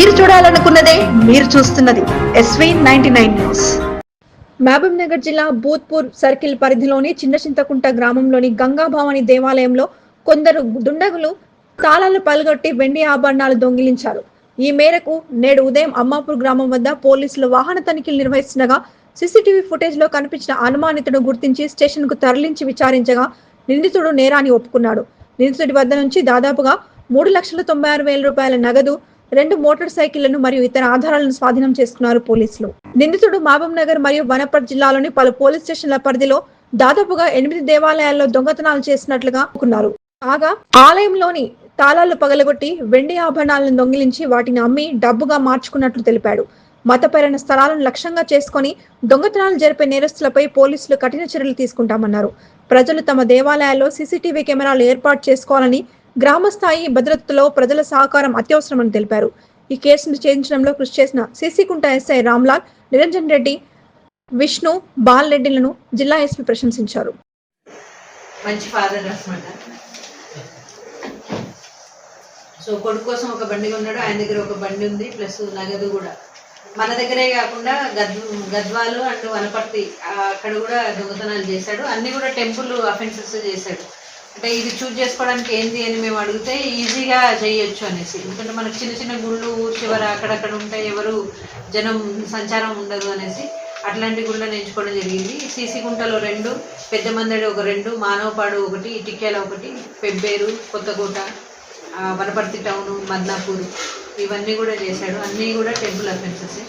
మీరు చూడాలనుకున్నదే మీరు చూస్తున్నది SV99 న్యూస్. మహబూబ్ నగర్ జిల్లా భూత్పూర్ సర్కిల్ పరిధిలోని చిన్నచింతకుంట గ్రామంలోని గంగాభవాని దేవాలయంలో కొందరు దుండగులు తాళాలు పలగొట్టి వెండి ఆభరణాలు దొంగిలించారు. ఈ మేరకు నేడు ఉదయం అమ్మాపూర్ గ్రామం వద్ద పోలీసులు వాహన తనిఖీలు నిర్వహిస్తుండగా సీసీటీవీ ఫుటేజ్ లో కనిపించిన అనుమానితుడు గుర్తించి స్టేషన్ కు తరలించి విచారించగా నిందితుడు నేరాన్ని ఒప్పుకున్నాడు. నిందితుడి వద్ద నుంచి దాదాపుగా 3,96,000 రూపాయల నగదు, 2 మోటార్ సైకిళ్లను మరియు ఇతర ఆధారాలను స్వాధీనం చేసుకున్నారు పోలీసులు. నిందితుడు మహబూబ్ నగర్ మరియు వనపర్తి జిల్లాలోని పలు పోలీస్ స్టేషన్ల పరిధిలో దాదాపుగా 8 దేవాలయాల్లో దొంగతనాలు చేసినట్లుగా అనుకున్నారు. కాగా ఆలయంలోని తాళాలు పగలగొట్టి వెండి ఆభరణాలను దొంగిలించి వాటిని అమ్మి డబ్బుగా మార్చుకున్నట్లు తెలిపాడు. మతపరమైన స్థలాలను లక్ష్యంగా చేసుకుని దొంగతనాలు జరిపే నేరస్తులపై పోలీసులు కఠిన చర్యలు తీసుకుంటామన్నారు. ప్రజలు తమ దేవాలయాల్లో సీసీటీవీ కెమెరాలు ఏర్పాటు చేసుకోవాలని, గ్రామస్థాయి భద్రతలో ప్రజల సహకారం అత్యవసరమని తెలిపారు. ఈ కేసును ఛేదించడంలో కృషి చేసిన సీసీకుంట ఎస్ఐ రామ్లాల్, నిరంజన్ రెడ్డి, విష్ణు, బాల్ రెడ్డిలను జిల్లా ఎస్పీ ప్రశంసించారు. మంచి ఫాదర్ అన్నమాట. సో కొడుకు కోసం ఒక బండి ఉన్నాడు, ఆయన దగ్గర ఒక బండి ఉంది, ప్లస్ నగదు కూడా. మన దగ్గరే కాకుండా గద్వాలు అండ్ వనపర్తి అక్కడ కూడా దొంగతనాలు చేశాడు. అన్ని కూడా టెంపుల్ అఫెన్సెస్ చేశాడు. అంటే ఇది చూజ్ చేసుకోవడానికి ఏంది అని మేము అడిగితే ఈజీగా చేయొచ్చు అనేసి. ఎందుకంటే మనకు చిన్న చిన్న గుళ్ళు ఊరు చివర అక్కడక్కడ ఉంటాయి, ఎవరు జనం సంచారం ఉండదు అనేసి అట్లాంటి గుళ్ళని ఎంచుకోవడం జరిగింది. సీసీకుంటలో 2, పెద్ద మందడి ఒక 2, మానవపాడు 1, ఇటిక్యాల 1, పెబ్బేరు, కొత్తకోట, వనపర్తి టౌను, మద్నాపూర్ ఇవన్నీ కూడా చేశాడు. అన్నీ కూడా టెంపుల్ అఫెన్సెస్.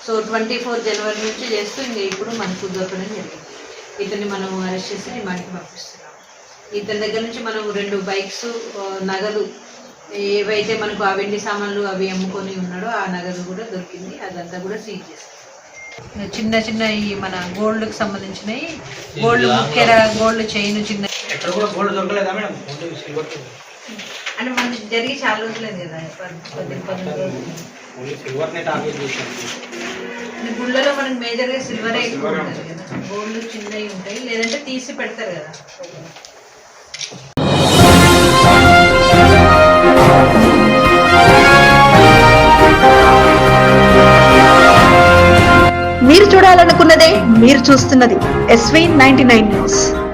సో 24 జనవరి నుంచి చేస్తూ ఇంకా ఇప్పుడు మనకు దొరకడం జరిగింది. ఇతన్ని మనం అరెస్ట్ చేసి రిమాండ్కి పంపిస్తున్నాం. ఇతని దగ్గర నుంచి మనం 2 బైక్స్, నగలు ఏవైతే మనకు ఆ వెండి సామాన్లు అవి అమ్ముకొని ఉన్నాడో ఆ నగదు కూడా దొరికింది. అదంతా కూడా సీజ్ చేస్తాం. చిన్న చిన్న ఈ మన గోల్డ్కి సంబంధించినవి, గోల్డ్ ముఖ్య గోల్డ్ చైన్ చిన్న అంటే మనకి జరిగి చాలా రోజులేదు కదా, 10 రోజులు. గుళ్ళలో మనకి మేజర్గా సిల్వరే ఎక్కువ ఉంటుంది కదా, గోల్డ్ చిన్నవి ఉంటాయి, లేదంటే తీసి పెడతారు కదా. మీరు చూడాలనుకున్నదే మీరు చూస్తున్నది SV99 న్యూస్.